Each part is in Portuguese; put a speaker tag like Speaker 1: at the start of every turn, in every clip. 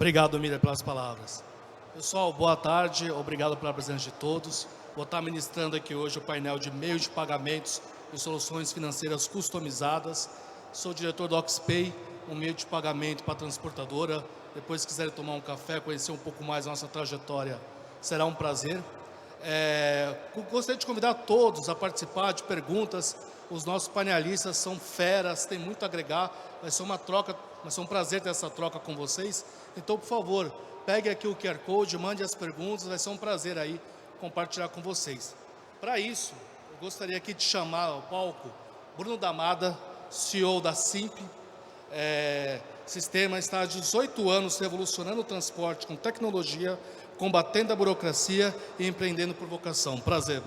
Speaker 1: Obrigado, Miriam, pelas palavras. Pessoal, boa tarde, obrigado pela presença de todos. Vou estar ministrando aqui hoje o painel de meios de pagamentos e soluções financeiras customizadas. Sou diretor do OxPay, um meio de pagamento para a transportadora. Depois, se quiserem tomar um café, conhecer um pouco mais a nossa trajetória, será um prazer. Gostaria de convidar todos a participar de perguntas. Os nossos panelistas são feras, tem muito a agregar. Vai ser uma troca, vai ser um prazer ter essa troca com vocês. Então, por favor, pegue aqui o QR Code, mande as perguntas, vai ser um prazer aí compartilhar com vocês. Para isso, eu gostaria aqui de chamar ao palco Bruno Damada, CEO da Simp. Sistema está há 18 anos revolucionando o transporte com tecnologia, combatendo a burocracia e empreendendo por vocação. Prazer.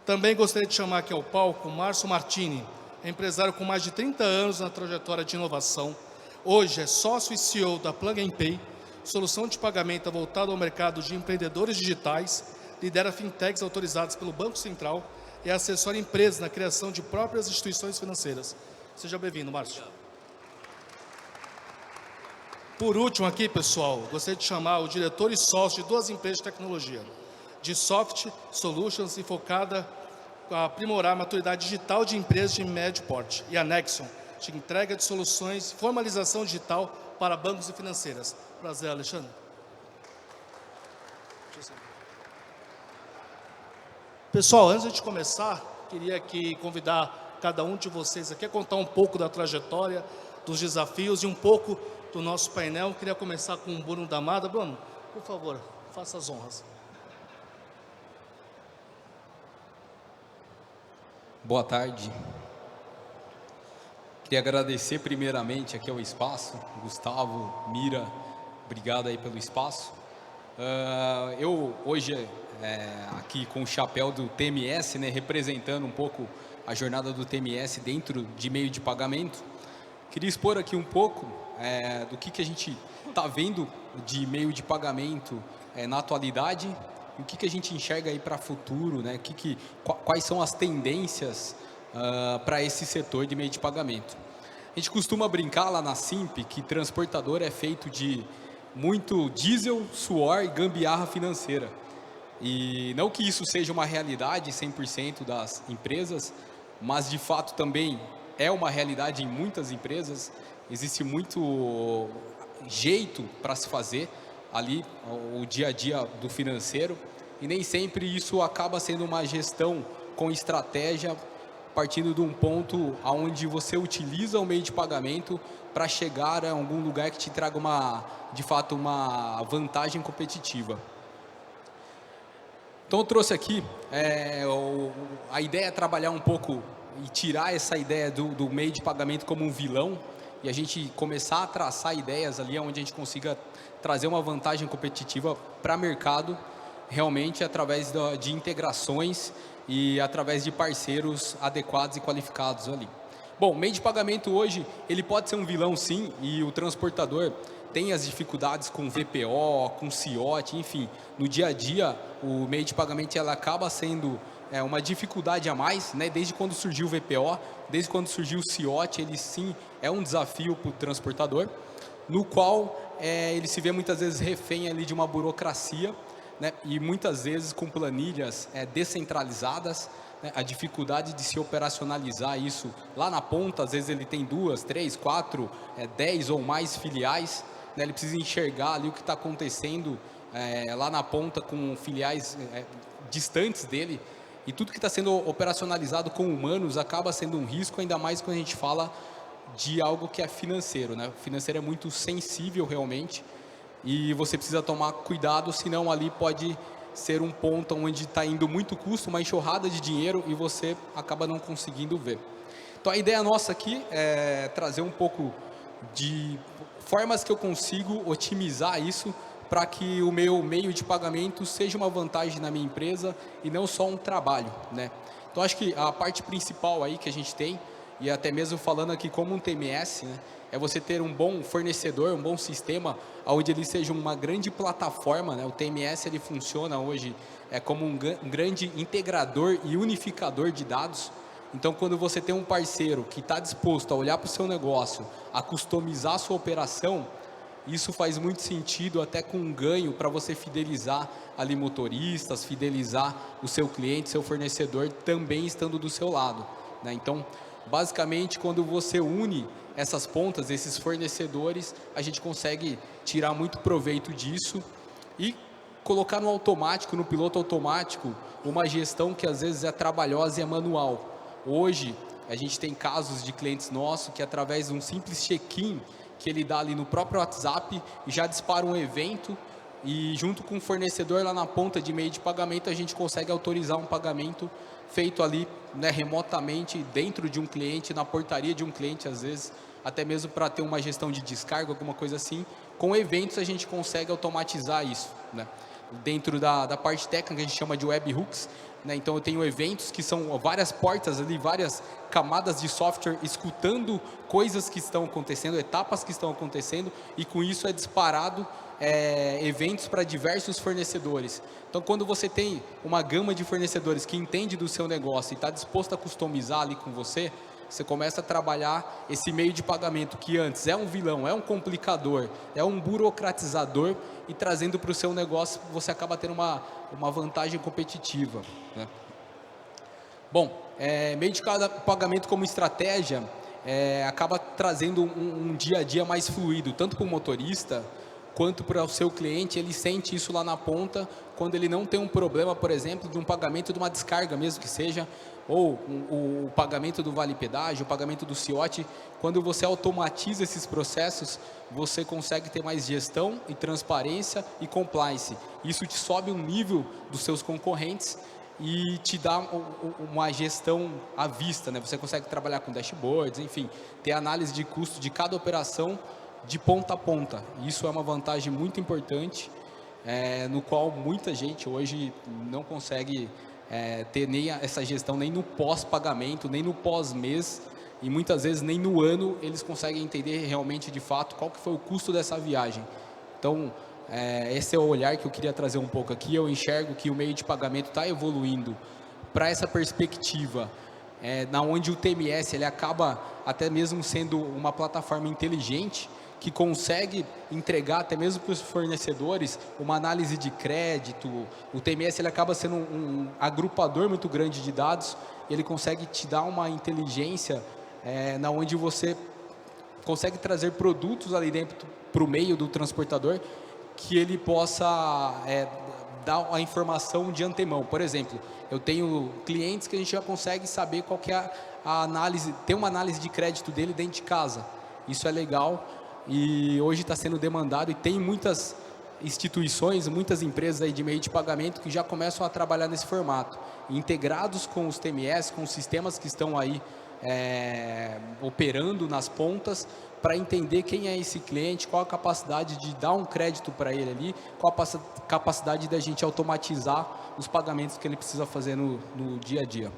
Speaker 1: Também gostaria de chamar aqui ao palco Márcio Martini, empresário com mais de 30 anos na trajetória de inovação. Hoje é sócio e CEO da Plug and Pay, solução de pagamento voltada ao mercado de empreendedores digitais, lidera fintechs autorizadas pelo Banco Central e assessora empresas na criação de próprias instituições financeiras. Seja bem-vindo, Márcio. Por último aqui, pessoal, gostaria de chamar o diretor e sócio de duas empresas de tecnologia, de Soft Solutions e focada a aprimorar a maturidade digital de empresas de médio porte, e a Nexon, de entrega de soluções, formalização digital para bancos e financeiras. Prazer, Alexandre. Pessoal, antes de começar, queria aqui convidar cada um de vocês aqui a contar um pouco da trajetória, dos desafios e um pouco do nosso painel. Queria começar com o Bruno Damada. Bruno, por favor, faça as honras.
Speaker 2: Boa tarde. Queria agradecer primeiramente aqui ao espaço, Gustavo, Mira, obrigado aí pelo espaço. Eu hoje aqui com o chapéu do TMS, né, representando um pouco a jornada do TMS dentro de meio de pagamento, queria expor aqui um pouco do que a gente está vendo de meio de pagamento na atualidade e o que a gente enxerga aí para o futuro, né? Quais são as tendências para esse setor de meio de pagamento. A gente costuma brincar lá na Simp que transportador é feito de muito diesel, suor e gambiarra financeira. E não que isso seja uma realidade 100% das empresas, mas de fato também é uma realidade em muitas empresas. Existe muito jeito para se fazer ali o dia a dia do financeiro e nem sempre isso acaba sendo uma gestão com estratégia, partindo de um ponto onde você utiliza o meio de pagamento para chegar a algum lugar que te traga de fato uma vantagem competitiva. Então eu trouxe aqui, a ideia é trabalhar um pouco e tirar essa ideia do meio de pagamento como um vilão e a gente começar a traçar ideias ali onde a gente consiga trazer uma vantagem competitiva para o mercado, realmente através de integrações e através de parceiros adequados e qualificados ali. Bom, o meio de pagamento hoje, ele pode ser um vilão sim, e o transportador tem as dificuldades com VPO, com CIOT, enfim, no dia a dia o meio de pagamento ela acaba sendo uma dificuldade a mais, né? Desde quando surgiu o VPO, desde quando surgiu o CIOT, ele sim é um desafio para o transportador, no qual ele se vê muitas vezes refém ali de uma burocracia, né? E muitas vezes com planilhas descentralizadas, né? A dificuldade de se operacionalizar isso lá na ponta, às vezes ele tem 2, 3, 4, 10 ou mais filiais, né? Ele precisa enxergar ali o que está acontecendo lá na ponta com filiais distantes dele, e tudo que está sendo operacionalizado com humanos acaba sendo um risco, ainda mais quando a gente fala de algo que é financeiro, né? O financeiro é muito sensível realmente, e você precisa tomar cuidado, senão ali pode ser um ponto onde está indo muito custo, uma enxurrada de dinheiro e você acaba não conseguindo ver. Então a ideia nossa aqui é trazer um pouco de formas que eu consigo otimizar isso para que o meu meio de pagamento seja uma vantagem na minha empresa e não só um trabalho, né? Então acho que a parte principal aí que a gente tem, e até mesmo falando aqui como um TMS, né, é você ter um bom fornecedor, um bom sistema, onde ele seja uma grande plataforma, né? O TMS ele funciona hoje como um grande integrador e unificador de dados, Então, quando você tem um parceiro que está disposto a olhar para o seu negócio, a customizar a sua operação, isso faz muito sentido, até com um ganho para você fidelizar ali motoristas, fidelizar o seu cliente, seu fornecedor, também estando do seu lado, né? Então, basicamente, quando você une essas pontas, esses fornecedores, a gente consegue tirar muito proveito disso e colocar no automático, no piloto automático, uma gestão que às vezes é trabalhosa e é manual. Hoje, a gente tem casos de clientes nossos que através de um simples check-in, que ele dá ali no próprio WhatsApp, já dispara um evento e junto com o fornecedor lá na ponta de meio de pagamento, a gente consegue autorizar um pagamento feito ali, né, remotamente dentro de um cliente, na portaria de um cliente às vezes, até mesmo para ter uma gestão de descarga, alguma coisa assim. Com eventos a gente consegue automatizar isso, né? Dentro da parte técnica a gente chama de webhooks, né? Então eu tenho eventos que são várias portas ali, várias camadas de software escutando coisas que estão acontecendo, etapas que estão acontecendo, e com isso é disparado eventos para diversos fornecedores. Então quando você tem uma gama de fornecedores que entende do seu negócio e está disposto a customizar ali com você, você começa a trabalhar esse meio de pagamento que antes é um vilão, é um complicador, é um burocratizador, e trazendo para o seu negócio você acaba tendo uma vantagem competitiva, né? Bom, meio de pagamento como estratégia acaba trazendo um dia a dia mais fluido, tanto para o motorista quanto para o seu cliente. Ele sente isso lá na ponta, quando ele não tem um problema, por exemplo, de um pagamento de uma descarga, mesmo que seja, ou o pagamento do vale pedágio, o pagamento do CIOT. Quando você automatiza esses processos, você consegue ter mais gestão e transparência e compliance. Isso te sobe um nível dos seus concorrentes e te dá uma gestão à vista, né? Você consegue trabalhar com dashboards, enfim, ter análise de custo de cada operação de ponta a ponta. Isso é uma vantagem muito importante, no qual muita gente hoje não consegue ter nem essa gestão nem no pós-pagamento, nem no pós-mês, e muitas vezes nem no ano eles conseguem entender realmente de fato qual que foi o custo dessa viagem. Então, esse é o olhar que eu queria trazer um pouco aqui. Eu enxergo que o meio de pagamento está evoluindo para essa perspectiva, na onde o TMS ele acaba até mesmo sendo uma plataforma inteligente que consegue entregar até mesmo para os fornecedores uma análise de crédito. O TMS ele acaba sendo um agrupador muito grande de dados, e ele consegue te dar uma inteligência na onde você consegue trazer produtos ali dentro para o meio do transportador, que ele possa dar a informação de antemão. Por exemplo, eu tenho clientes que a gente já consegue saber qual que é a análise, ter uma análise de crédito dele dentro de casa. Isso é legal e hoje está sendo demandado, e tem muitas instituições, muitas empresas aí de meio de pagamento que já começam a trabalhar nesse formato, integrados com os TMS, com os sistemas que estão aí operando nas pontas, para entender quem é esse cliente, qual a capacidade de dar um crédito para ele ali, qual a capacidade da gente automatizar os pagamentos que ele precisa fazer no dia a dia.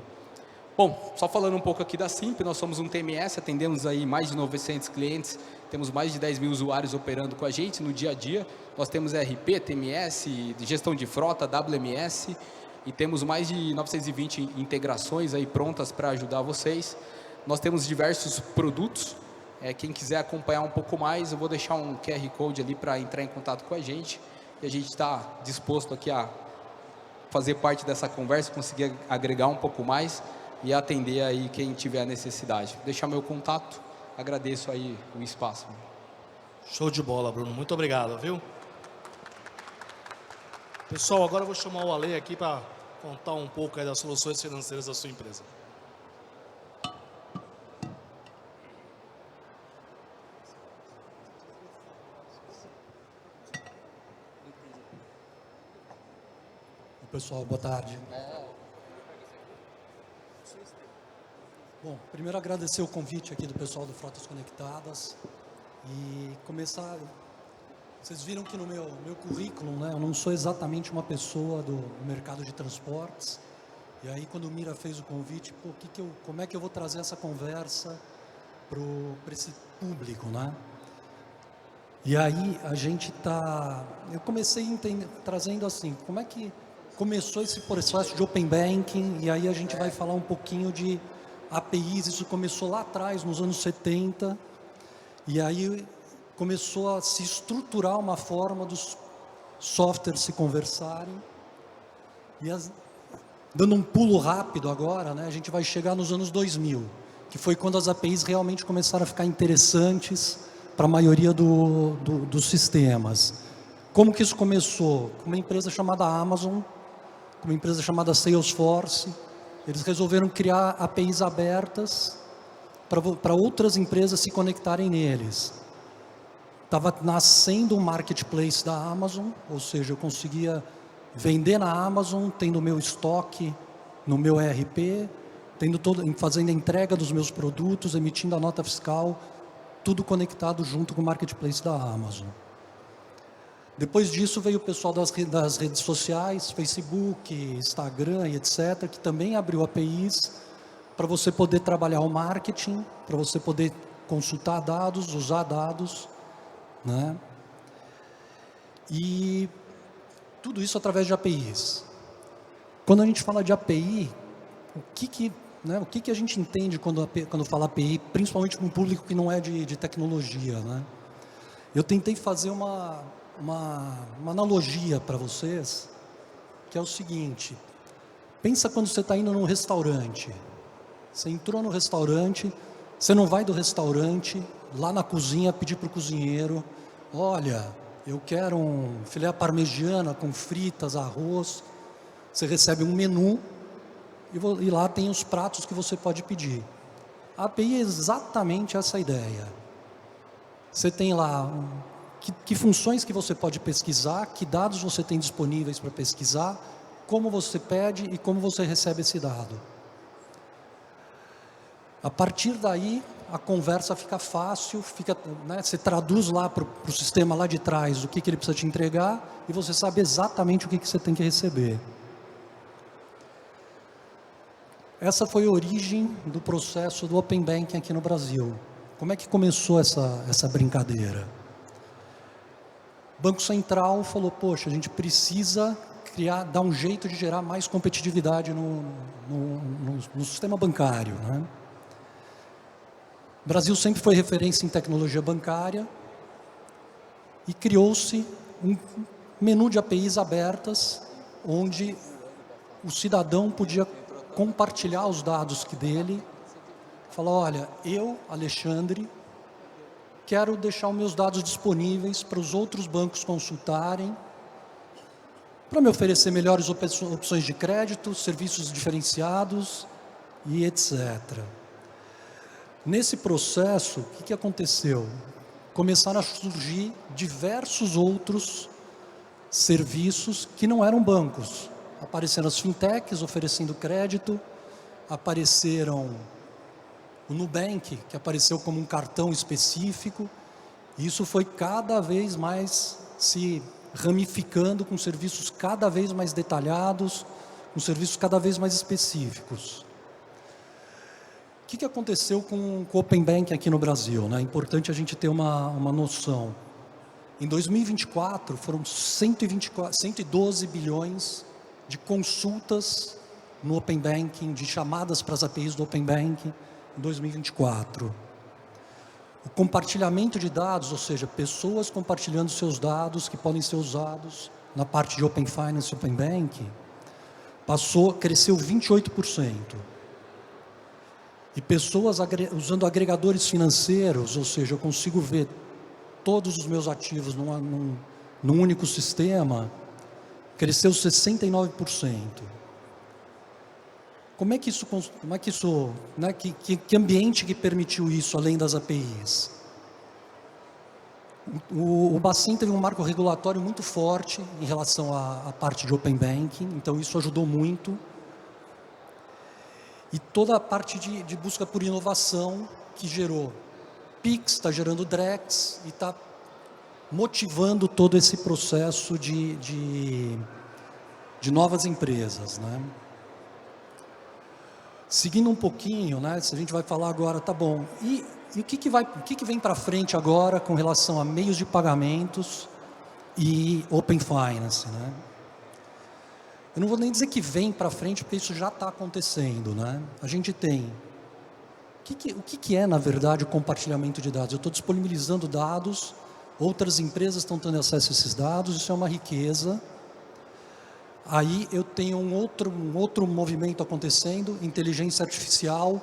Speaker 2: Bom, só falando um pouco aqui da Simp, nós somos um TMS, atendemos aí mais de 900 clientes, temos mais de 10 mil usuários operando com a gente no dia a dia. Nós temos RP, TMS, gestão de frota, WMS, e temos mais de 920 integrações aí prontas para ajudar vocês. Nós temos diversos produtos. Quem quiser acompanhar um pouco mais, eu vou deixar um QR Code ali para entrar em contato com a gente, e a gente está disposto aqui a fazer parte dessa conversa, conseguir agregar um pouco mais e atender aí quem tiver necessidade. Vou deixar meu contato, agradeço aí o espaço.
Speaker 1: Show de bola, Bruno. Muito obrigado, viu? Pessoal, agora eu vou chamar o Ale aqui para contar um pouco aí das soluções financeiras da sua empresa.
Speaker 3: Pessoal, boa tarde. Bom, primeiro agradecer o convite aqui do pessoal do Frotas Conectadas e começar. Vocês viram que no meu currículo, né, eu não sou exatamente uma pessoa do mercado de transportes. E aí quando o Mira fez o convite, como é que eu vou trazer essa conversa para esse público, né? E aí a gente eu comecei trazendo assim, como é que começou esse processo de Open Banking, e aí a gente vai falar um pouquinho de APIs, isso começou lá atrás, nos anos 70, e aí começou a se estruturar uma forma dos softwares se conversarem, e dando um pulo rápido agora, né, a gente vai chegar nos anos 2000, que foi quando as APIs realmente começaram a ficar interessantes para a maioria dos sistemas. Como que isso começou? Com uma empresa chamada Amazon, com uma empresa chamada Salesforce. Eles resolveram criar APIs abertas para outras empresas se conectarem neles. Estava nascendo um marketplace da Amazon, ou seja, eu conseguia vender na Amazon, tendo o meu estoque no meu ERP, fazendo a entrega dos meus produtos, emitindo a nota fiscal, tudo conectado junto com o marketplace da Amazon. Depois disso veio o pessoal das redes sociais, Facebook, Instagram e etc., que também abriu APIs para você poder trabalhar o marketing, para você poder consultar dados, usar dados, né? E tudo isso através de APIs. Quando a gente fala de API, o que a gente entende quando fala API, principalmente para um público que não é de tecnologia, né? Eu tentei fazer uma analogia para vocês, que é o seguinte: pensa quando você está indo num restaurante. Você entrou no restaurante, você não vai do restaurante lá na cozinha pedir para o cozinheiro: olha, eu quero um filé parmegiana com fritas, arroz. Você recebe um menu e lá tem os pratos que você pode pedir. A API é exatamente essa ideia. Você tem lá que funções que você pode pesquisar, que dados você tem disponíveis para pesquisar, como você pede e como você recebe esse dado. A partir daí, a conversa fica fácil, né, você traduz lá para o sistema lá de trás o que ele precisa te entregar e você sabe exatamente o que você tem que receber. Essa foi a origem do processo do Open Banking aqui no Brasil. Como é que começou essa brincadeira? O Banco Central falou: poxa, a gente precisa dar um jeito de gerar mais competitividade no sistema bancário, né? O Brasil sempre foi referência em tecnologia bancária e criou-se um menu de APIs abertas, onde o cidadão podia compartilhar os dados dele, falar: olha, eu, Alexandre, quero deixar os meus dados disponíveis para os outros bancos consultarem, para me oferecer melhores opções de crédito, serviços diferenciados e etc. Nesse processo, o que aconteceu? Começaram a surgir diversos outros serviços que não eram bancos. Apareceram as fintechs oferecendo crédito, apareceram o Nubank, que apareceu como um cartão específico, e isso foi cada vez mais se ramificando com serviços cada vez mais detalhados, com serviços cada vez mais específicos. O que aconteceu com o Open Banking aqui no Brasil, né? É importante a gente ter uma noção. Em 2024, foram 112 bilhões de consultas no Open Banking, de chamadas para as APIs do Open Banking em 2024. O compartilhamento de dados, ou seja, pessoas compartilhando seus dados que podem ser usados na parte de Open Finance e Open Banking, cresceu 28%. E pessoas usando agregadores financeiros, ou seja, eu consigo ver todos os meus ativos num único sistema, cresceu 69%. Como é que isso, né, que ambiente que permitiu isso, além das APIs? O Bacen teve um marco regulatório muito forte em relação à parte de Open Banking, então isso ajudou muito. E toda a parte de busca por inovação que gerou PIX, está gerando Drex e está motivando todo esse processo de novas empresas, né? Seguindo um pouquinho, né? Se a gente vai falar agora, tá bom. E o que vem para frente agora com relação a meios de pagamentos e Open Finance, né? Eu não vou nem dizer que vem para frente, porque isso já está acontecendo, né? A gente tem O que é, na verdade, o compartilhamento de dados? Eu estou disponibilizando dados, outras empresas estão tendo acesso a esses dados, isso é uma riqueza. Aí eu tenho um outro movimento acontecendo, inteligência artificial,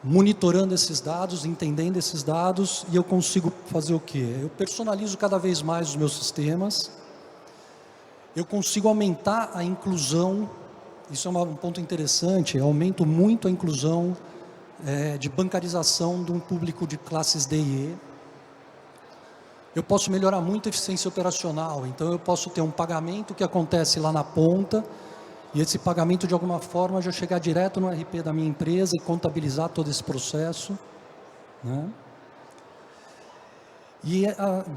Speaker 3: monitorando esses dados, entendendo esses dados, e eu consigo fazer o quê? Eu personalizo cada vez mais os meus sistemas, eu consigo aumentar a inclusão, isso é um ponto interessante, eu aumento muito a inclusão de bancarização de um público de classes D e E. Eu posso melhorar muito a eficiência operacional, então eu posso ter um pagamento que acontece lá na ponta, e esse pagamento de alguma forma já chegar direto no RP da minha empresa e contabilizar todo esse processo, né? E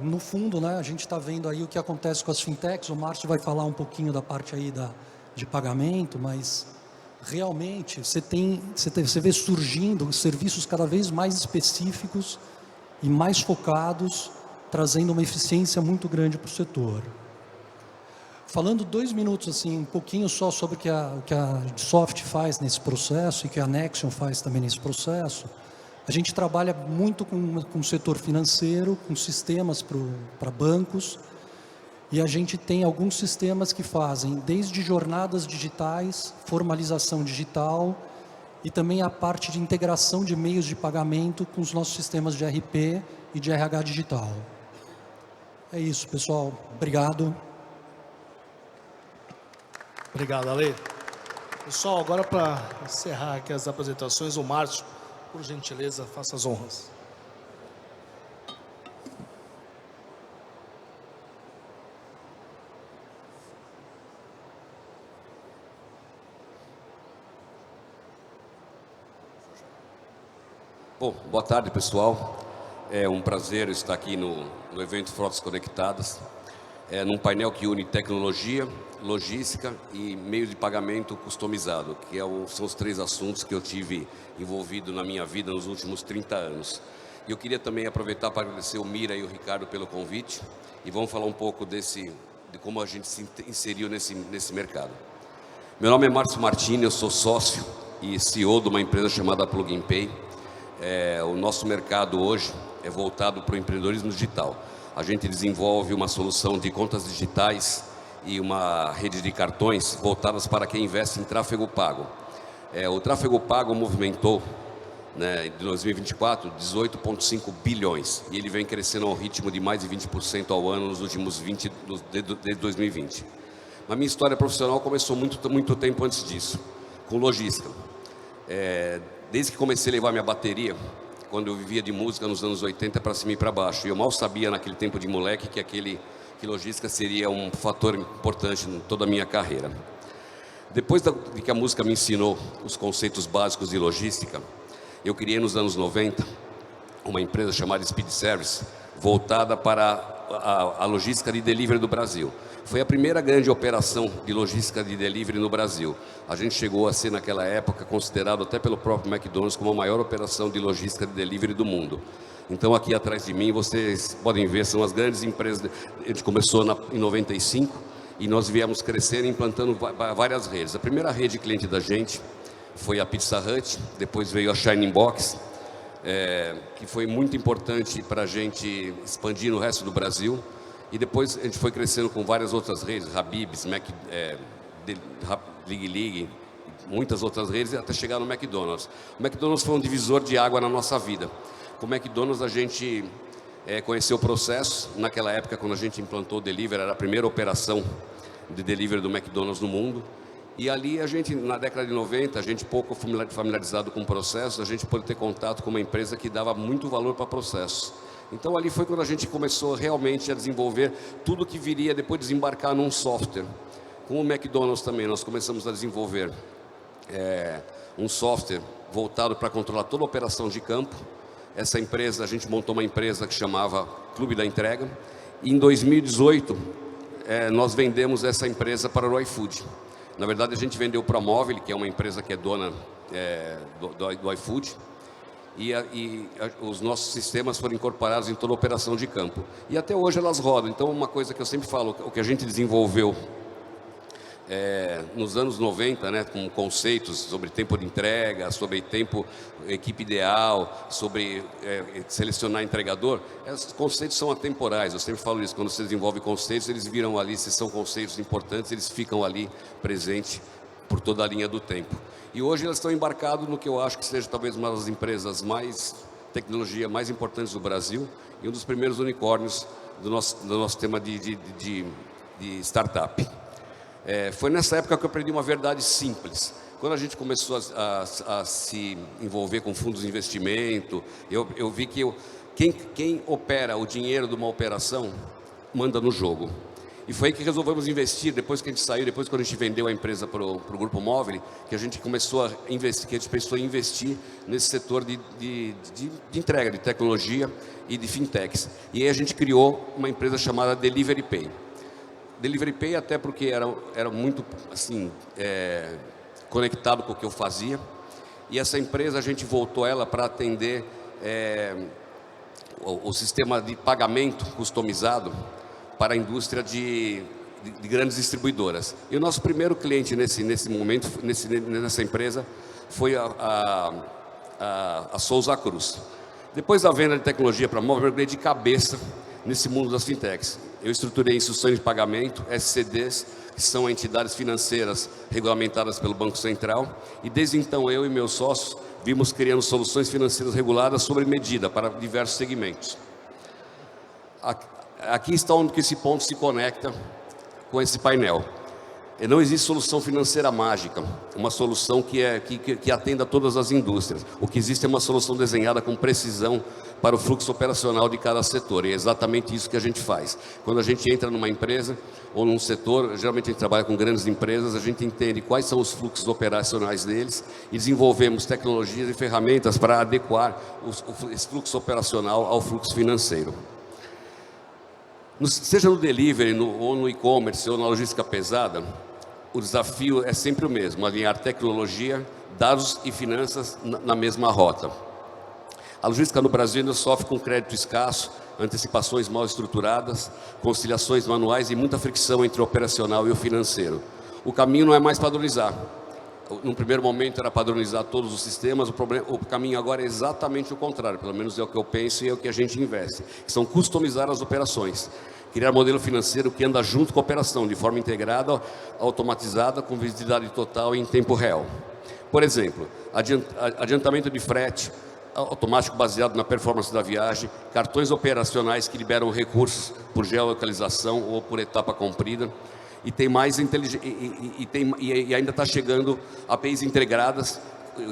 Speaker 3: no fundo, né, a gente está vendo aí o que acontece com as fintechs, o Márcio vai falar um pouquinho da parte aí de pagamento, mas realmente você vê surgindo serviços cada vez mais específicos e mais focados, trazendo uma eficiência muito grande para o setor. Falando 2 minutos, assim, um pouquinho só sobre o que a Soft faz nesse processo e que a Nexion faz também nesse processo, a gente trabalha muito com o setor financeiro, com sistemas para bancos, e a gente tem alguns sistemas que fazem desde jornadas digitais, formalização digital, e também a parte de integração de meios de pagamento com os nossos sistemas de RP e de RH digital. É isso, pessoal. Obrigado.
Speaker 1: Obrigado, Ale. Pessoal, agora para encerrar aqui as apresentações, o Márcio, por gentileza, faça as honras.
Speaker 4: Bom, boa tarde, pessoal. É um prazer estar aqui no evento Frotas Conectadas, num painel que une tecnologia, logística e meio de pagamento customizado, que são os 3 assuntos que eu tive envolvido na minha vida nos últimos 30 anos. E eu queria também aproveitar para agradecer o Mira e o Ricardo pelo convite, e vamos falar um pouco de como a gente se inseriu nesse mercado. Meu nome é Márcio Martini, eu sou sócio e CEO de uma empresa chamada Plug and Pay. O nosso mercado hoje é voltado para o empreendedorismo digital. A gente desenvolve uma solução de contas digitais e uma rede de cartões voltadas para quem investe em tráfego pago. O tráfego pago movimentou, né, de 2024, 18,5 bilhões. E ele vem crescendo ao ritmo de mais de 20% ao ano nos últimos desde 2020. A minha história profissional começou muito tempo antes disso, com logística. Desde que comecei a levar minha bateria, quando eu vivia de música nos anos 80 para cima e para baixo. E eu mal sabia naquele tempo de moleque que logística seria um fator importante em toda a minha carreira. Depois de que a música me ensinou os conceitos básicos de logística, eu criei nos anos 90 uma empresa chamada Speed Service, voltada para a logística de delivery do Brasil. Foi a primeira grande operação de logística de delivery no Brasil. A gente chegou a ser, naquela época, considerado até pelo próprio McDonald's como a maior operação de logística de delivery do mundo. Então, aqui atrás de mim, vocês podem ver, são as grandes empresas. A gente começou em 95 e nós viemos crescendo, implantando várias redes. A primeira rede cliente da gente foi a Pizza Hut, depois veio a Shining Box, que foi muito importante para a gente expandir no resto do Brasil. E depois a gente foi crescendo com várias outras redes, Habib's, Lig Lig, muitas outras redes, até chegar no McDonald's. O McDonald's foi um divisor de água na nossa vida. Com o McDonald's a gente conheceu o processo. Naquela época, quando a gente implantou o delivery, era a primeira operação de delivery do McDonald's no mundo. E ali a gente, na década de 90, a gente pouco familiarizado com o processo, a gente pôde ter contato com uma empresa que dava muito valor para processos. Então ali foi quando a gente começou realmente a desenvolver tudo que viria depois de desembarcar num software. Com o McDonald's também nós começamos a desenvolver um software voltado para controlar toda a operação de campo. Essa empresa, a gente montou uma empresa que chamava Clube da Entrega. E em 2018 nós vendemos essa empresa para o iFood. Na verdade a gente vendeu para a Móvel, que é uma empresa que é dona do iFood. E os nossos sistemas foram incorporados em toda a operação de campo. E até hoje elas rodam. Então, uma coisa que eu sempre falo, o que a gente desenvolveu nos anos 90, né, com conceitos sobre tempo de entrega, sobre tempo, equipe ideal, sobre selecionar entregador. Esses conceitos são atemporais, eu sempre falo isso, quando você desenvolve conceitos, eles viram ali, se são conceitos importantes, eles ficam ali presentes por toda a linha do tempo. E hoje elas estão embarcados no que eu acho que seja talvez uma das empresas tecnologia mais importantes do Brasil e um dos primeiros unicórnios do nosso tema de startup. Foi nessa época que eu aprendi uma verdade simples. Quando a gente começou a se envolver com fundos de investimento, eu vi que quem opera o dinheiro de uma operação manda no jogo. E foi aí que resolvemos investir, depois que a gente saiu, depois que a gente vendeu a empresa para o Grupo Móvel, que a gente começou a investir, que a gente pensou em investir nesse setor de entrega, de tecnologia e de fintechs. E aí a gente criou uma empresa chamada Delivery Pay. Delivery Pay até porque era muito assim, conectado com o que eu fazia. E essa empresa a gente voltou ela para atender o sistema de pagamento customizado para a indústria de grandes distribuidoras. E o nosso primeiro cliente nesse momento, nessa empresa, foi a Souza Cruz. Depois da venda de tecnologia para móvel, eu mergulhei de cabeça nesse mundo das fintechs. Eu estruturei instituições de pagamento, SCDs, que são entidades financeiras regulamentadas pelo Banco Central, e desde então eu e meus sócios vimos criando soluções financeiras reguladas sob medida para diversos segmentos. Aqui está onde esse ponto se conecta com esse painel. E não existe solução financeira mágica, uma solução que atenda a todas as indústrias. O que existe é uma solução desenhada com precisão para o fluxo operacional de cada setor. E é exatamente isso que a gente faz. Quando a gente entra numa empresa ou num setor, geralmente a gente trabalha com grandes empresas, a gente entende quais são os fluxos operacionais deles e desenvolvemos tecnologias e ferramentas para adequar esse fluxo operacional ao fluxo financeiro. Seja no delivery, ou no e-commerce, ou na logística pesada, o desafio é sempre o mesmo, alinhar tecnologia, dados e finanças na mesma rota. A logística no Brasil ainda sofre com crédito escasso, antecipações mal estruturadas, conciliações manuais e muita fricção entre o operacional e o financeiro. O caminho não é mais padronizar. No primeiro momento era padronizar todos os sistemas, o caminho agora é exatamente o contrário, pelo menos é o que eu penso e é o que a gente investe, que são customizar as operações, criar modelo financeiro que anda junto com a operação, de forma integrada, automatizada, com visibilidade total e em tempo real. Por exemplo, adiantamento de frete automático baseado na performance da viagem, cartões operacionais que liberam recursos por geolocalização ou por etapa cumprida, e tem mais e ainda está chegando APIs integradas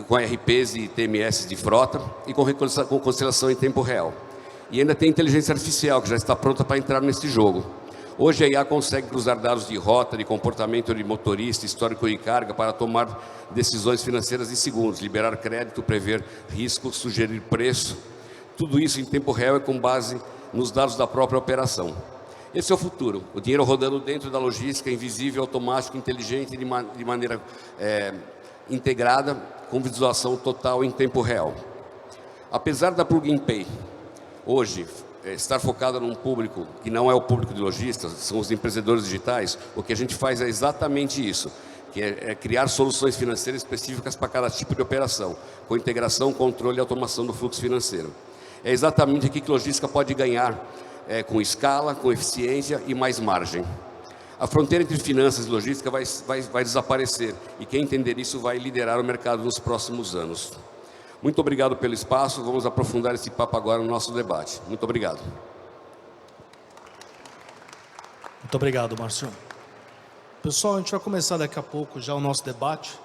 Speaker 4: com RPs e TMS de frota e com conciliação em tempo real. E ainda tem inteligência artificial que já está pronta para entrar nesse jogo. Hoje a IA consegue cruzar dados de rota, de comportamento de motorista, histórico de carga para tomar decisões financeiras em segundos, liberar crédito, prever risco, sugerir preço. Tudo isso em tempo real e com base nos dados da própria operação. Esse é o futuro, o dinheiro rodando dentro da logística, invisível, automático, inteligente, de maneira integrada, com visualização total em tempo real. Apesar da Plug and Pay, hoje, estar focada num público que não é o público de lojistas, são os empreendedores digitais, o que a gente faz é exatamente isso, que é criar soluções financeiras específicas para cada tipo de operação, com integração, controle e automação do fluxo financeiro. É exatamente aqui que a logística pode ganhar, com escala, com eficiência e mais margem. A fronteira entre finanças e logística vai desaparecer, e quem entender isso vai liderar o mercado nos próximos anos. Muito obrigado pelo espaço, vamos aprofundar esse papo agora no nosso debate. Muito obrigado.
Speaker 1: Muito obrigado, Márcio. Pessoal, a gente vai começar daqui a pouco já o nosso debate,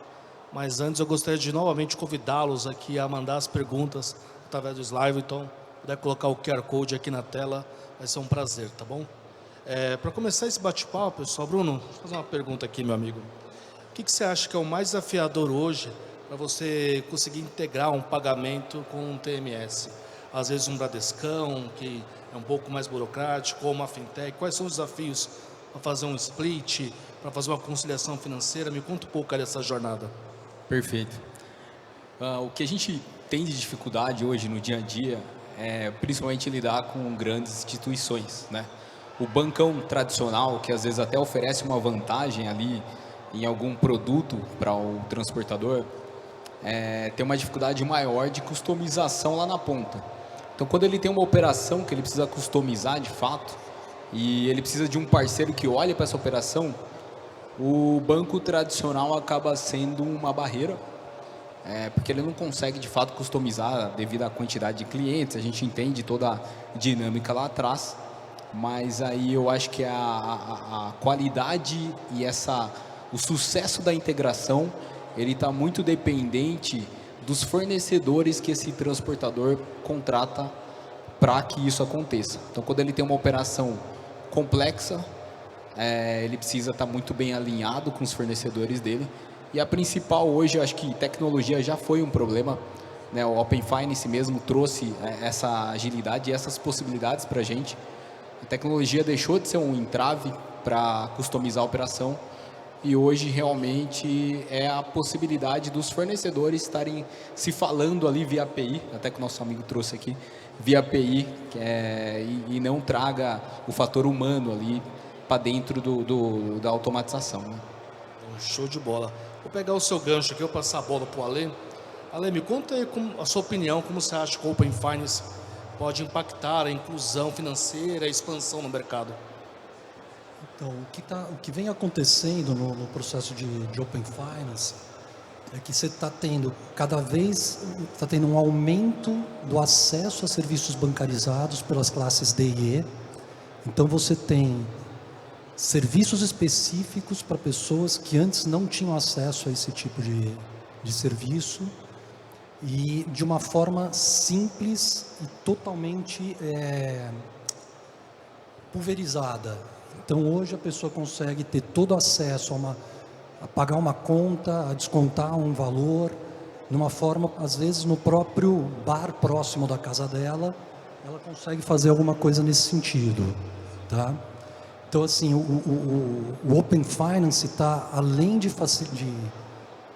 Speaker 1: mas antes eu gostaria de novamente convidá-los aqui a mandar as perguntas através do slide, então, puder colocar o QR Code aqui na tela, vai ser um prazer, tá bom? Para começar esse bate-papo, pessoal, Bruno, deixa eu fazer uma pergunta aqui, meu amigo. O que você acha que é o mais desafiador hoje para você conseguir integrar um pagamento com um TMS? Às vezes um Bradescão, que é um pouco mais burocrático, ou uma fintech. Quais são os desafios para fazer um split, para fazer uma conciliação financeira? Me conta um pouco dessa jornada.
Speaker 2: Perfeito. O que a gente tem de dificuldade hoje no dia a dia é principalmente lidar com grandes instituições, né? O bancão tradicional, que às vezes até oferece uma vantagem ali em algum produto para o transportador, tem uma dificuldade maior de customização lá na ponta. Então, quando ele tem uma operação que ele precisa customizar de fato, e ele precisa de um parceiro que olhe para essa operação, o banco tradicional acaba sendo uma barreira, porque ele não consegue de fato customizar devido à quantidade de clientes. A gente entende toda a dinâmica lá atrás, mas aí eu acho que a qualidade e o sucesso da integração, ele está muito dependente dos fornecedores que esse transportador contrata para que isso aconteça. Então, quando ele tem uma operação complexa, ele precisa estar muito bem alinhado com os fornecedores dele. E a principal hoje, eu acho que tecnologia já foi um problema, né? O Open Finance mesmo trouxe essa agilidade e essas possibilidades para a gente. A tecnologia deixou de ser um entrave para customizar a operação, e hoje realmente é a possibilidade dos fornecedores estarem se falando ali via API, até que o nosso amigo trouxe aqui, via API, e não traga o fator humano ali para dentro da automatização, né?
Speaker 1: Show de bola. Vou pegar o seu gancho aqui, vou passar a bola para o Ale. Ale, me conta aí a sua opinião, como você acha que o Open Finance pode impactar a inclusão financeira e a expansão no mercado?
Speaker 3: Então, o que vem acontecendo no processo de Open Finance é que você está tendo um aumento do acesso a serviços bancarizados pelas classes D e E. Então, você tem serviços específicos para pessoas que antes não tinham acesso a esse tipo de serviço, e de uma forma simples e totalmente pulverizada. Então, hoje a pessoa consegue ter todo acesso a pagar uma conta, a descontar um valor, numa forma, às vezes no próprio bar próximo da casa dela, ela consegue fazer alguma coisa nesse sentido, tá? Então, assim, o Open Finance está, além de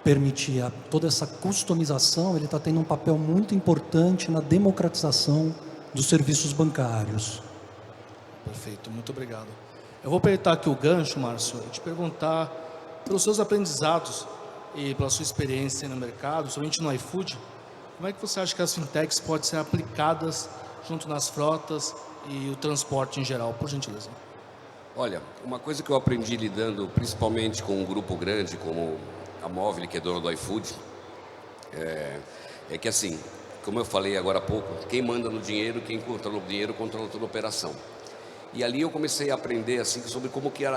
Speaker 3: permitir toda essa customização, ele está tendo um papel muito importante na democratização dos serviços bancários.
Speaker 1: Perfeito, muito obrigado. Eu vou aproveitar aqui o gancho, Márcio, e te perguntar, pelos seus aprendizados e pela sua experiência no mercado, somente no iFood, como é que você acha que as fintechs podem ser aplicadas junto nas frotas e o transporte em geral, por gentileza?
Speaker 4: Olha, uma coisa que eu aprendi lidando principalmente com um grupo grande como a Móvel, que é dona do iFood, é que assim, como eu falei agora há pouco, quem manda no dinheiro, quem controla o dinheiro, controla toda a operação. E ali eu comecei a aprender assim sobre como que era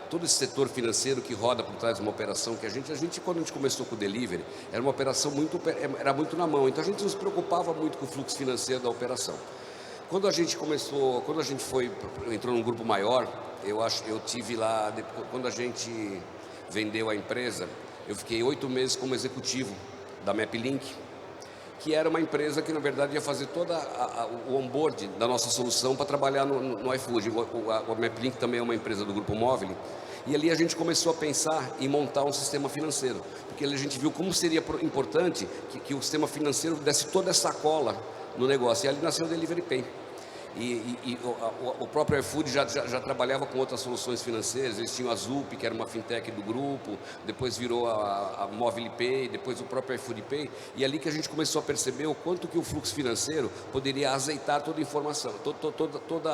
Speaker 4: todo esse setor financeiro que roda por trás de uma operação que a gente quando a gente começou com o delivery, era uma operação era muito na mão, então a gente não se preocupava muito com o fluxo financeiro da operação. Quando a gente entrou num grupo maior, eu tive lá, quando a gente vendeu a empresa, eu fiquei 8 meses como executivo da MapLink, que era uma empresa que na verdade ia fazer todo o onboard da nossa solução para trabalhar no iFood. A MapLink também é uma empresa do Grupo Móvel, e ali a gente começou a pensar em montar um sistema financeiro, porque ali a gente viu como seria importante que o sistema financeiro desse toda essa cola no negócio, e ali nasceu o Delivery Pay. E o próprio iFood já trabalhava com outras soluções financeiras. Eles tinham a Zup, que era uma fintech do grupo, depois virou a Móvel Pay, depois o próprio iFood Pay, e ali que a gente começou a perceber o quanto que o fluxo financeiro poderia azeitar toda a informação, toda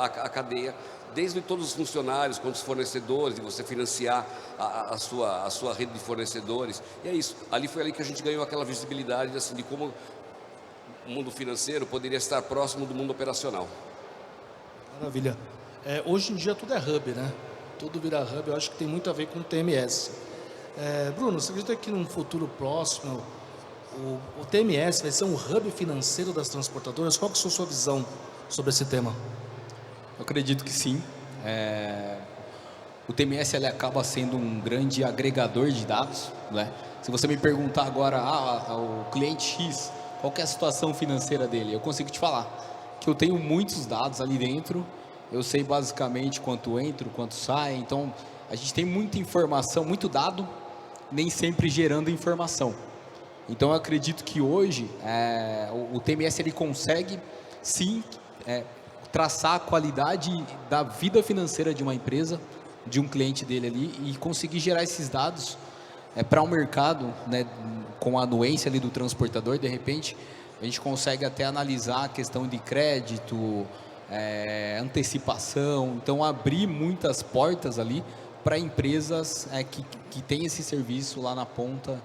Speaker 4: a cadeia, desde todos os funcionários, quanto os fornecedores, de você financiar a sua rede de fornecedores, e é isso. Foi ali que a gente ganhou aquela visibilidade assim, de como o mundo financeiro poderia estar próximo do mundo operacional.
Speaker 1: Maravilha. Hoje em dia tudo é hub, né? Tudo vira hub, eu acho que tem muito a ver com o TMS. Bruno, você acredita que num futuro próximo o TMS vai ser um hub financeiro das transportadoras? Qual que é a sua visão sobre esse tema?
Speaker 2: Eu acredito que sim. O TMS ele acaba sendo um grande agregador de dados, né? Se você me perguntar agora, o cliente X, qual que é a situação financeira dele? Eu consigo te falar que eu tenho muitos dados ali dentro, eu sei basicamente quanto entra, quanto sai, então a gente tem muita informação, muito dado, nem sempre gerando informação. Então eu acredito que hoje o TMS ele consegue sim traçar a qualidade da vida financeira de uma empresa de um cliente dele ali e conseguir gerar esses dados para o mercado, né, com a anuência ali do transportador. De repente a gente consegue até analisar a questão de crédito, antecipação, então abrir muitas portas ali para empresas que têm esse serviço lá na ponta.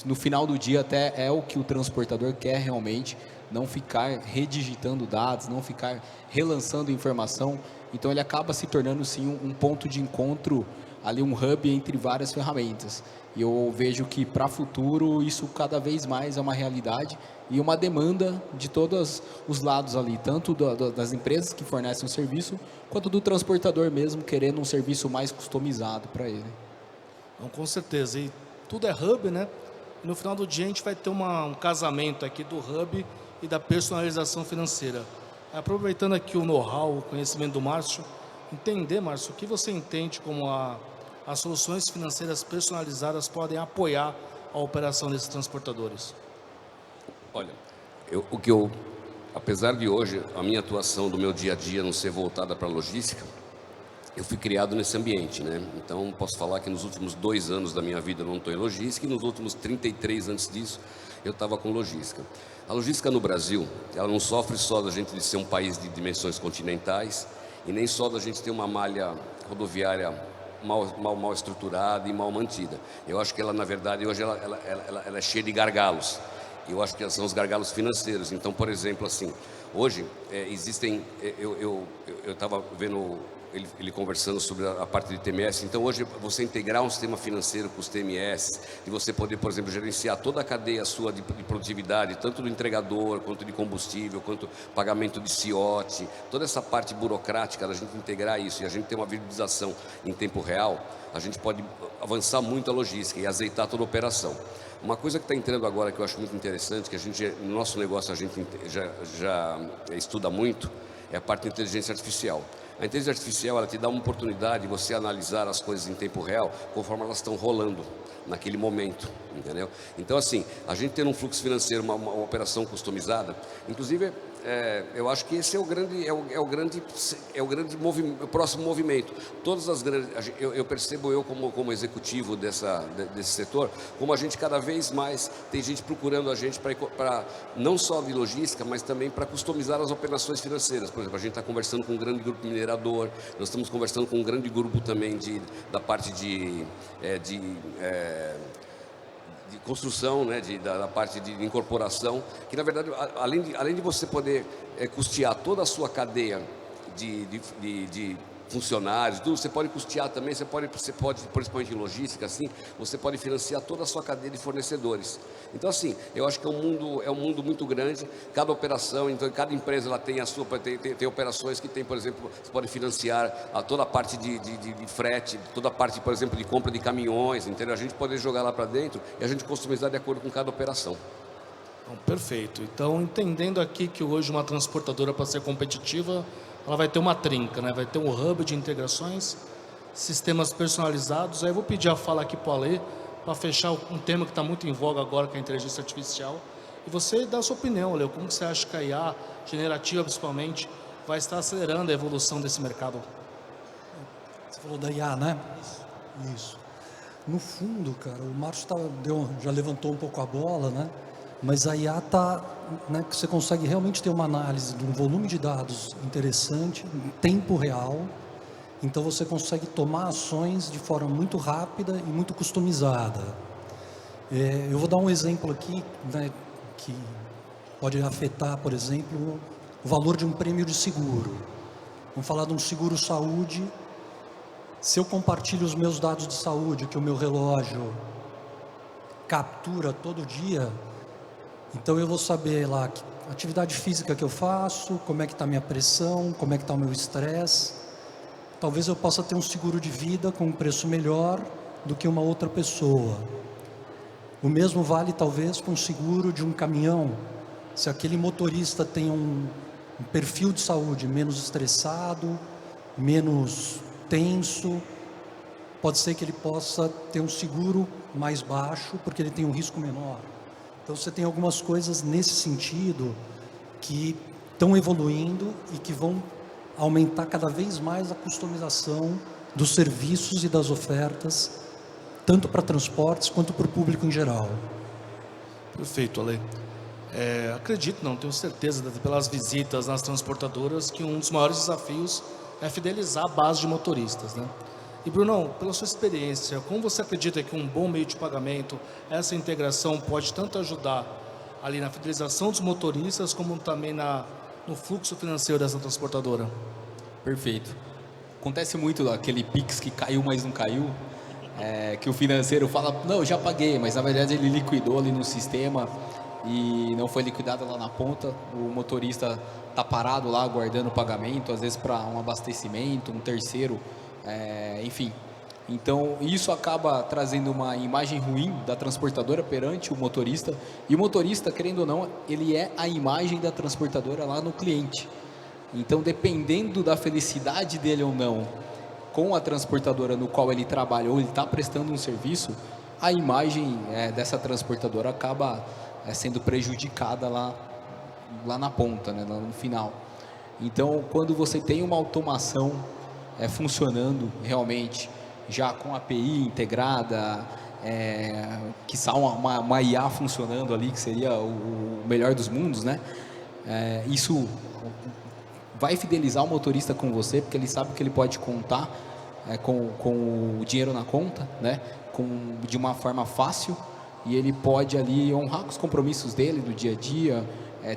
Speaker 2: No final do dia até é o que o transportador quer realmente, não ficar redigitando dados, não ficar relançando informação. Então ele acaba se tornando sim um ponto de encontro, ali um hub entre várias ferramentas. E eu vejo que para o futuro isso cada vez mais é uma realidade e uma demanda de todos os lados ali, tanto das empresas que fornecem o serviço, quanto do transportador mesmo, querendo um serviço mais customizado para ele.
Speaker 1: Então, com certeza. E tudo é hub, né? E no final do dia a gente vai ter um casamento aqui do hub e da personalização financeira. Aproveitando aqui o know-how, o conhecimento do Márcio, entender, Márcio, o que você entende como as soluções financeiras personalizadas podem apoiar a operação desses transportadores?
Speaker 4: Olha, apesar de hoje a minha atuação do meu dia a dia não ser voltada para a logística, eu fui criado nesse ambiente, né? Então posso falar que nos últimos 2 anos da minha vida eu não estou em logística e nos últimos 33 antes disso eu estava com logística. A logística no Brasil, ela não sofre só da gente de ser um país de dimensões continentais e nem só da gente ter uma malha rodoviária mal estruturada e mal mantida. Eu acho que ela, na verdade, hoje ela é cheia de gargalos. Eu acho que são os gargalos financeiros. Então, por exemplo, assim, hoje existem, eu estava vendo ele conversando sobre a parte de TMS. Então, hoje, você integrar um sistema financeiro com os TMS, e você poder, por exemplo, gerenciar toda a cadeia sua de produtividade, tanto do entregador, quanto de combustível, quanto pagamento de CIOT, toda essa parte burocrática, da gente integrar isso, e a gente ter uma viabilização em tempo real, a gente pode avançar muito a logística e azeitar toda a operação. Uma coisa que está entrando agora, que eu acho muito interessante, que no nosso negócio a gente já estuda muito, é a parte de inteligência artificial. A inteligência artificial, ela te dá uma oportunidade de você analisar as coisas em tempo real, conforme elas estão rolando naquele momento, entendeu? Então, assim, a gente ter um fluxo financeiro, uma operação customizada, inclusive, eu acho que esse é o próximo movimento. Todas as grandes, eu percebo como executivo desse setor, como a gente cada vez mais tem gente procurando a gente para não só de logística, mas também para customizar as operações financeiras. Por exemplo, a gente está conversando com um grande grupo minerador, nós estamos conversando com um grande grupo também da parte de construção, né, da parte de incorporação, que na verdade, além de você poder custear toda a sua cadeia de funcionários, tudo, você pode custear também, você pode, principalmente em logística, assim, você pode financiar toda a sua cadeia de fornecedores. Então, assim, eu acho que é um mundo muito grande, cada operação, então cada empresa ela tem a sua, tem operações que tem, por exemplo, você pode financiar toda a parte de frete, toda a parte, por exemplo, de compra de caminhões, entendeu? A gente pode jogar lá para dentro e a gente customizar de acordo com cada operação.
Speaker 1: Então, perfeito. Então, entendendo aqui que hoje uma transportadora, para ser competitiva, ela vai ter uma trinca, né? Vai ter um hub de integrações, sistemas personalizados. Aí eu vou pedir a fala aqui para o Ale, para fechar um tema que está muito em voga agora, que é a inteligência artificial. E você dá a sua opinião, Ale, como que você acha que a IA, generativa principalmente, vai estar acelerando a evolução desse mercado?
Speaker 3: Você falou da IA, né? Isso. No fundo, cara, o Márcio já levantou um pouco a bola, né? Mas a IA né, que você consegue realmente ter uma análise de um volume de dados interessante, em tempo real. Então você consegue tomar ações de forma muito rápida e muito customizada. Eu vou dar um exemplo aqui, né, que pode afetar, por exemplo, o valor de um prêmio de seguro. Vamos falar de um seguro saúde. Se eu compartilho os meus dados de saúde, que o meu relógio captura todo dia, então eu vou saber lá que atividade física que eu faço, como é que está a minha pressão, como é que está o meu estresse. Talvez eu possa ter um seguro de vida com um preço melhor do que uma outra pessoa. O mesmo vale talvez para um seguro de um caminhão. Se aquele motorista tem um perfil de saúde menos estressado, menos tenso, pode ser que ele possa ter um seguro mais baixo, porque ele tem um risco menor. Então você tem algumas coisas nesse sentido que estão evoluindo e que vão aumentar cada vez mais a customização dos serviços e das ofertas, tanto para transportes quanto para o público em geral.
Speaker 1: Perfeito, Ale. Acredito, não, tenho certeza, pelas visitas nas transportadoras, que um dos maiores desafios é fidelizar a base de motoristas, né? E, Brunão, pela sua experiência, como você acredita que um bom meio de pagamento, essa integração pode tanto ajudar ali na fidelização dos motoristas, como também no fluxo financeiro dessa transportadora?
Speaker 2: Perfeito. Acontece muito aquele Pix que caiu, mas não caiu, que o financeiro fala, não, eu já paguei, mas na verdade ele liquidou ali no sistema e não foi liquidado lá na ponta. O motorista está parado lá aguardando o pagamento, às vezes para um abastecimento, um terceiro, enfim. Então isso acaba trazendo uma imagem ruim da transportadora perante o motorista, e o motorista, querendo ou não, ele é a imagem da transportadora lá no cliente. Então, dependendo da felicidade dele ou não com a transportadora no qual ele trabalha ou ele está prestando um serviço, a imagem dessa transportadora acaba sendo prejudicada lá na ponta, né, lá no final. Então, quando você tem uma automação funcionando realmente, já com a API integrada, quiçá uma IA funcionando ali, que seria o melhor dos mundos, né? Isso vai fidelizar o motorista com você, porque ele sabe que ele pode contar com o dinheiro na conta, né? De uma forma fácil, e ele pode ali honrar com os compromissos dele do dia a dia,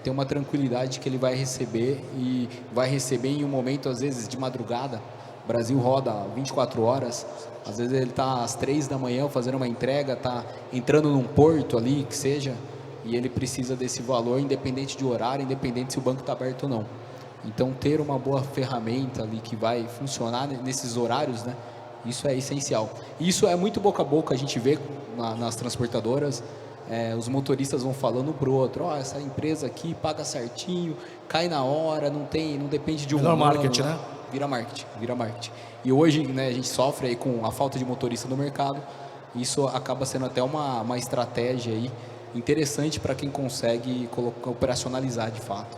Speaker 2: ter uma tranquilidade que ele vai receber, e vai receber em um momento, às vezes, de madrugada. O Brasil roda 24 horas, às vezes ele está às 3 da manhã fazendo uma entrega, está entrando num porto ali, que seja, e ele precisa desse valor, independente de horário, independente se o banco está aberto ou não. Então, ter uma boa ferramenta ali que vai funcionar nesses horários, né? Isso é essencial. Isso é muito boca a boca, a gente vê nas transportadoras, os motoristas vão falando para o outro, essa empresa aqui paga certinho, cai na hora, não depende de um
Speaker 1: Melhor marketing, né?
Speaker 2: Vira marketing. E hoje, né, a gente sofre aí com a falta de motorista no mercado. Isso acaba sendo até uma estratégia aí interessante para quem consegue operacionalizar de fato.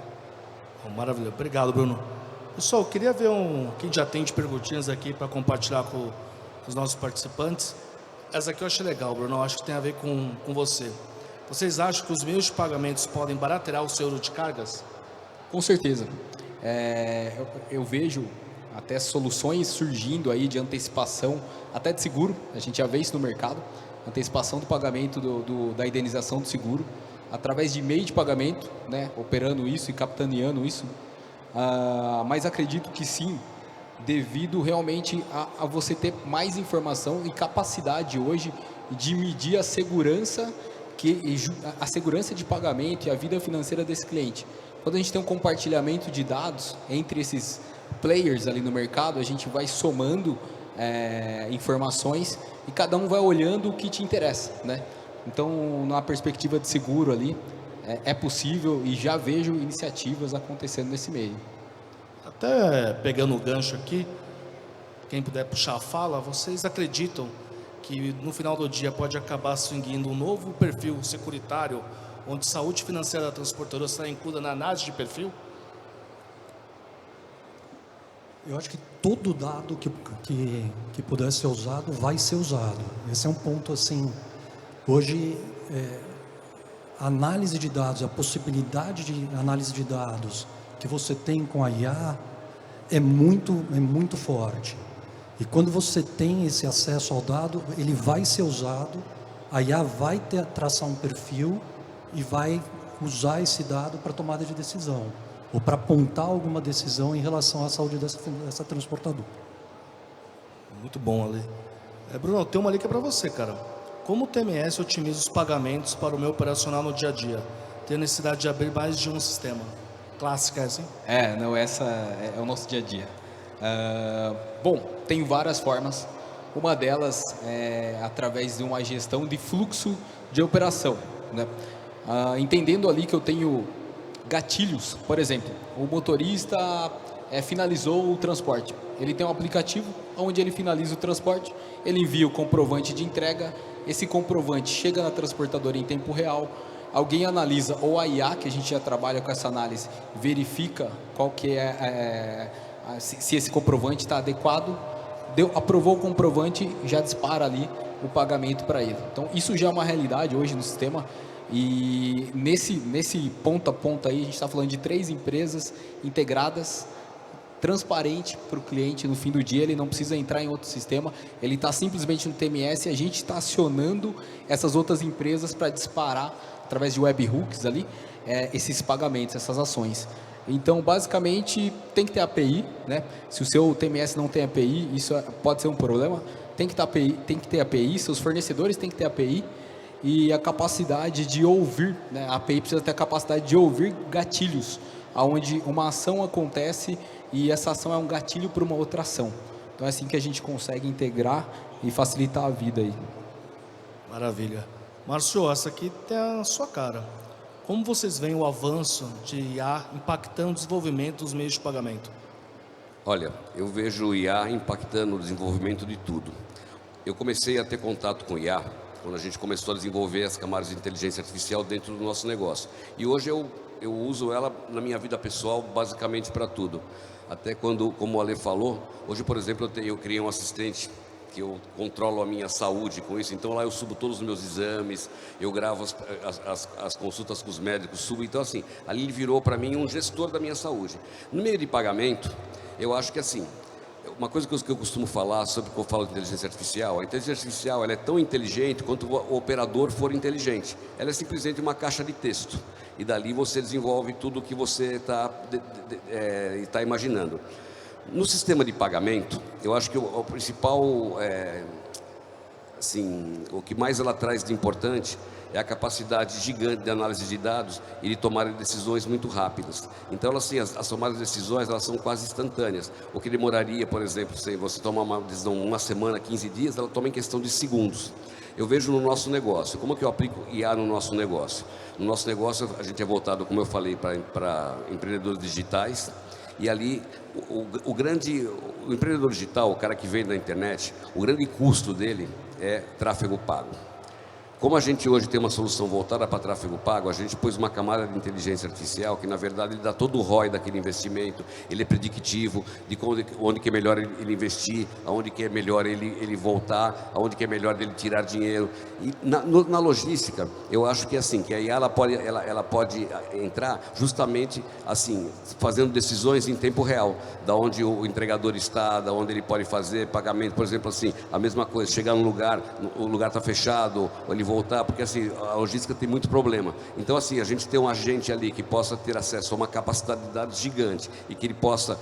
Speaker 1: Maravilha, obrigado, Bruno. Pessoal, eu queria ver quem já tem de perguntinhas aqui para compartilhar com os nossos participantes. Essa aqui eu achei legal, Bruno, eu acho que tem a ver com você. Vocês acham que os meios de pagamentos podem baratear o seu euro de cargas?
Speaker 2: Com certeza. Eu vejo até soluções surgindo aí de antecipação, até de seguro, a gente já vê isso no mercado, antecipação do pagamento da indenização do seguro, através de meio de pagamento, né, operando isso e capitaneando isso, mas acredito que sim, devido realmente a você ter mais informação e capacidade hoje de medir a segurança de pagamento e a vida financeira desse cliente. Quando a gente tem um compartilhamento de dados entre esses players ali no mercado, a gente vai somando informações e cada um vai olhando o que te interessa, né? Então, na perspectiva de seguro ali, é possível, e já vejo iniciativas acontecendo nesse meio.
Speaker 1: Até pegando o gancho aqui, quem puder puxar a fala, vocês acreditam que no final do dia pode acabar swinguindo um novo perfil securitário, onde saúde financeira da transportadora será incluída na análise de perfil?
Speaker 3: Eu acho que todo dado que puder ser usado, vai ser usado. Esse é um ponto, assim, hoje, a análise de dados, a possibilidade de análise de dados que você tem com a IA é muito forte. E quando você tem esse acesso ao dado, ele vai ser usado, a IA vai traçar um perfil e vai usar esse dado para tomada de decisão, ou para apontar alguma decisão em relação à saúde dessa transportadora.
Speaker 1: Muito bom, Ale. Bruno, tem uma dica para você, cara. Como o TMS otimiza os pagamentos para o meu operacional no dia a dia? Tem a necessidade de abrir mais de um sistema. Clássica, assim?
Speaker 2: Essa é o nosso dia a dia. Bom, tem várias formas. Uma delas é através de uma gestão de fluxo de operação, né? Entendendo ali que eu tenho gatilhos, por exemplo, o motorista finalizou o transporte. Ele tem um aplicativo onde ele finaliza o transporte, ele envia o comprovante de entrega, esse comprovante chega na transportadora em tempo real, alguém analisa, ou a IA, que a gente já trabalha com essa análise, verifica qual que se esse comprovante está adequado, aprovou o comprovante, já dispara ali o pagamento para ele. Então, isso já é uma realidade hoje no sistema. E nesse ponto a ponto aí, a gente está falando de 3 empresas integradas, transparente para o cliente. No fim do dia, ele não precisa entrar em outro sistema, ele está simplesmente no TMS e a gente está acionando essas outras empresas para disparar, através de webhooks ali, esses pagamentos, essas ações. Então, basicamente, tem que ter API, né? Se o seu TMS não tem API, isso pode ser um problema. Tem que ter API, seus fornecedores têm que ter API e a capacidade de ouvir, né? A API precisa ter a capacidade de ouvir gatilhos, onde uma ação acontece e essa ação é um gatilho para uma outra ação. Então, é assim que a gente consegue integrar e facilitar a vida aí.
Speaker 1: Maravilha. Márcio, essa aqui tem a sua cara. Como vocês veem o avanço de IA impactando o desenvolvimento dos meios de pagamento?
Speaker 4: Olha, eu vejo o IA impactando o desenvolvimento de tudo. Eu comecei a ter contato com o IA quando a gente começou a desenvolver as camadas de inteligência artificial dentro do nosso negócio. E hoje eu uso ela na minha vida pessoal basicamente para tudo. Até quando, como o Ale falou, hoje, por exemplo, eu criei um assistente que eu controlo a minha saúde com isso. Então lá eu subo todos os meus exames, eu gravo as consultas com os médicos, subo. Então assim, ali ele virou para mim um gestor da minha saúde. No meio de pagamento, eu acho que assim, uma coisa que eu costumo falar sobre quando eu falo de inteligência artificial, a inteligência artificial ela é tão inteligente quanto o operador for inteligente. Ela é simplesmente uma caixa de texto. E dali você desenvolve tudo o que você está imaginando. No sistema de pagamento, eu acho que o principal, assim, o que mais ela traz de importante é a capacidade gigante de análise de dados e de tomar decisões muito rápidas. Então, assim, as tomadas de decisões elas são quase instantâneas. O que demoraria, por exemplo, se você tomar uma decisão uma semana, 15 dias, ela toma em questão de segundos. Eu vejo no nosso negócio. Como é que eu aplico IA no nosso negócio? No nosso negócio, a gente é voltado, como eu falei, para empreendedores digitais. E ali, o empreendedor digital, o cara que vende na internet, o grande custo dele é tráfego pago. Como a gente hoje tem uma solução voltada para tráfego pago, a gente pôs uma camada de inteligência artificial que, na verdade, ele dá todo o ROI daquele investimento, ele é predictivo de onde que é melhor ele investir, aonde que é melhor ele voltar, aonde que é melhor ele tirar dinheiro. E na logística, eu acho que assim, que a IA ela pode entrar justamente assim, fazendo decisões em tempo real, da onde o entregador está, da onde ele pode fazer pagamento, por exemplo, assim, a mesma coisa, chegar num lugar, o lugar está fechado, ou ele voltar, porque assim, a logística tem muito problema. Então assim, a gente tem um agente ali que possa ter acesso a uma capacidade de dados gigante e que ele possa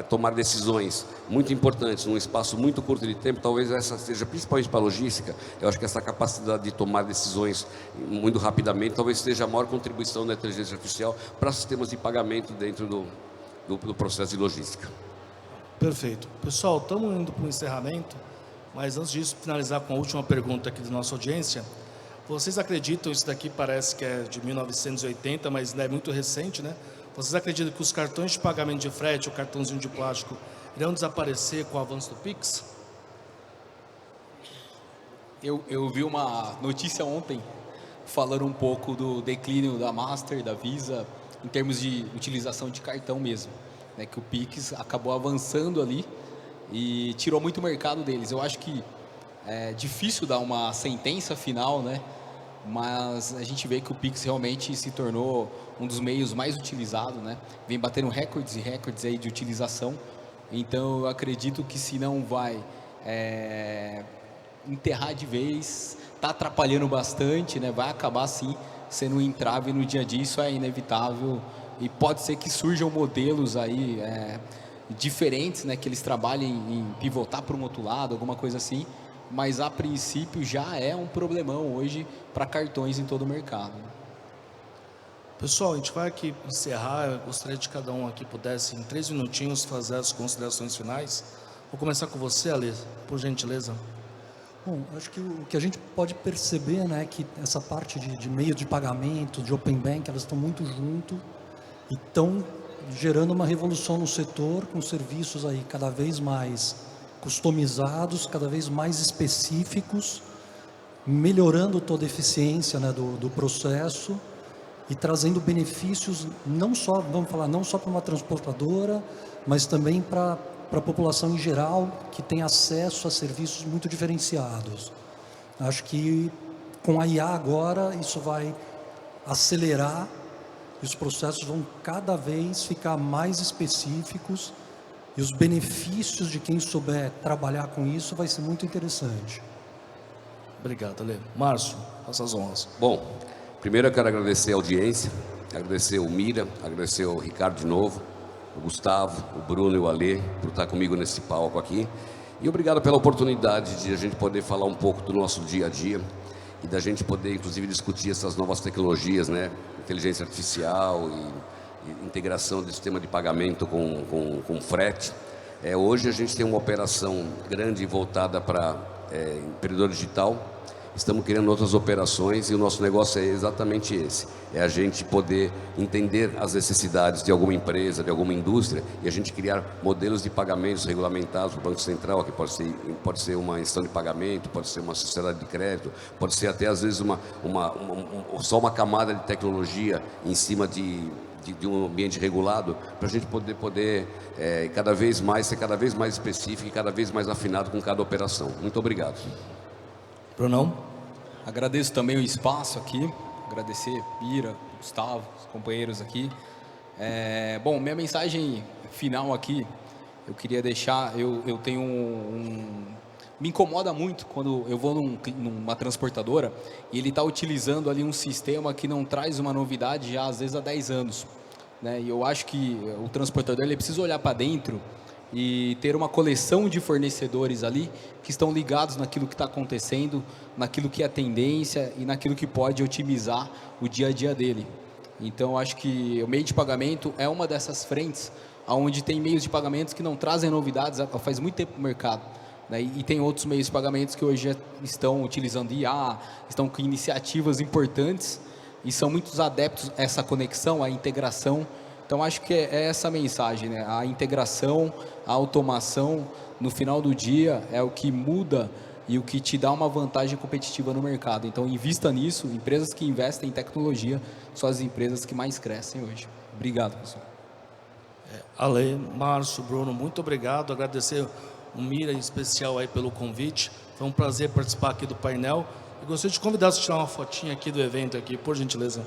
Speaker 4: tomar decisões muito importantes num espaço muito curto de tempo, talvez essa seja, principalmente para a logística, eu acho que essa capacidade de tomar decisões muito rapidamente, talvez seja a maior contribuição da inteligência artificial para sistemas de pagamento dentro do processo de logística.
Speaker 1: Perfeito. Pessoal, estamos indo para o encerramento. Mas antes disso, finalizar com a última pergunta aqui da nossa audiência. Vocês acreditam, isso daqui parece que é de 1980, mas ainda é muito recente, né? Vocês acreditam que os cartões de pagamento de frete, o cartãozinho de plástico, irão desaparecer com o avanço do Pix?
Speaker 2: Eu vi uma notícia ontem, falando um pouco do declínio da Master, da Visa, em termos de utilização de cartão mesmo, né? Que o Pix acabou avançando ali e tirou muito o mercado deles. Eu acho que é difícil dar uma sentença final, né? Mas a gente vê que o Pix realmente se tornou um dos meios mais utilizados, né? Vem batendo recordes e recordes aí de utilização. Então eu acredito que se não vai enterrar de vez, está atrapalhando bastante, né? Vai acabar sim sendo um entrave no dia a dia, isso é inevitável. E pode ser que surjam modelos aí diferentes, né, que eles trabalhem em pivotar para um outro lado, alguma coisa assim, mas a princípio já é um problemão hoje para cartões em todo o mercado.
Speaker 1: Pessoal, a gente vai aqui encerrar. Eu gostaria de que cada um aqui pudesse, em 3 minutinhos, fazer as considerações finais. Vou começar com você, Ale, por gentileza.
Speaker 3: Bom, acho que o que a gente pode perceber, né, é que essa parte de meio de pagamento, de Open Bank, elas estão muito junto e estão gerando uma revolução no setor, com serviços aí cada vez mais customizados, cada vez mais específicos, melhorando toda a eficiência, né, do processo e trazendo benefícios não só, vamos falar, não só para uma transportadora, mas também para a população em geral que tem acesso a serviços muito diferenciados. Acho que com a IA agora isso vai acelerar e os processos vão cada vez ficar mais específicos e os benefícios de quem souber trabalhar com isso vai ser muito interessante.
Speaker 1: Obrigado, Ale. Márcio, faça as honras.
Speaker 4: Bom, primeiro eu quero agradecer a audiência, agradecer o Mira, agradecer o Ricardo de novo, o Gustavo, o Bruno e o Ale por estar comigo nesse palco aqui. E obrigado pela oportunidade de a gente poder falar um pouco do nosso dia a dia e da gente poder, inclusive, discutir essas novas tecnologias, né? Inteligência artificial e integração do sistema de pagamento com frete. Hoje a gente tem uma operação grande voltada para empreendedor digital. Estamos criando outras operações e o nosso negócio é exatamente esse. É a gente poder entender as necessidades de alguma empresa, de alguma indústria e a gente criar modelos de pagamentos regulamentados para o Banco Central, que pode ser uma instituição de pagamento, pode ser uma sociedade de crédito, pode ser até às vezes só uma camada de tecnologia em cima de um ambiente regulado, para a gente poder cada vez mais ser cada vez mais específico e cada vez mais afinado com cada operação. Muito obrigado.
Speaker 1: Brunão?
Speaker 2: Agradeço também o espaço aqui, agradecer Mira, Gustavo, os companheiros aqui. Bom, minha mensagem final aqui, eu queria deixar, eu tenho me incomoda muito quando eu vou numa transportadora e ele está utilizando ali um sistema que não traz uma novidade já às vezes há 10 anos. Né? E eu acho que o transportador ele precisa olhar para dentro e ter uma coleção de fornecedores ali que estão ligados naquilo que está acontecendo, naquilo que é tendência e naquilo que pode otimizar o dia a dia dele. Então, acho que o meio de pagamento é uma dessas frentes onde tem meios de pagamentos que não trazem novidades faz muito tempo no mercado. Né? E tem outros meios de pagamentos que hoje já estão utilizando IA, estão com iniciativas importantes e são muitos adeptos a essa conexão, a integração. Então, acho que é essa a mensagem, né? A integração, a automação, no final do dia, é o que muda e o que te dá uma vantagem competitiva no mercado. Então, invista nisso. Empresas que investem em tecnologia são as empresas que mais crescem hoje. Obrigado, pessoal.
Speaker 1: Ale, Márcio, Bruno, muito obrigado. Agradecer o Mira em especial aí pelo convite. Foi um prazer participar aqui do painel. E gostaria de convidar você a tirar uma fotinha aqui do evento, aqui, por gentileza.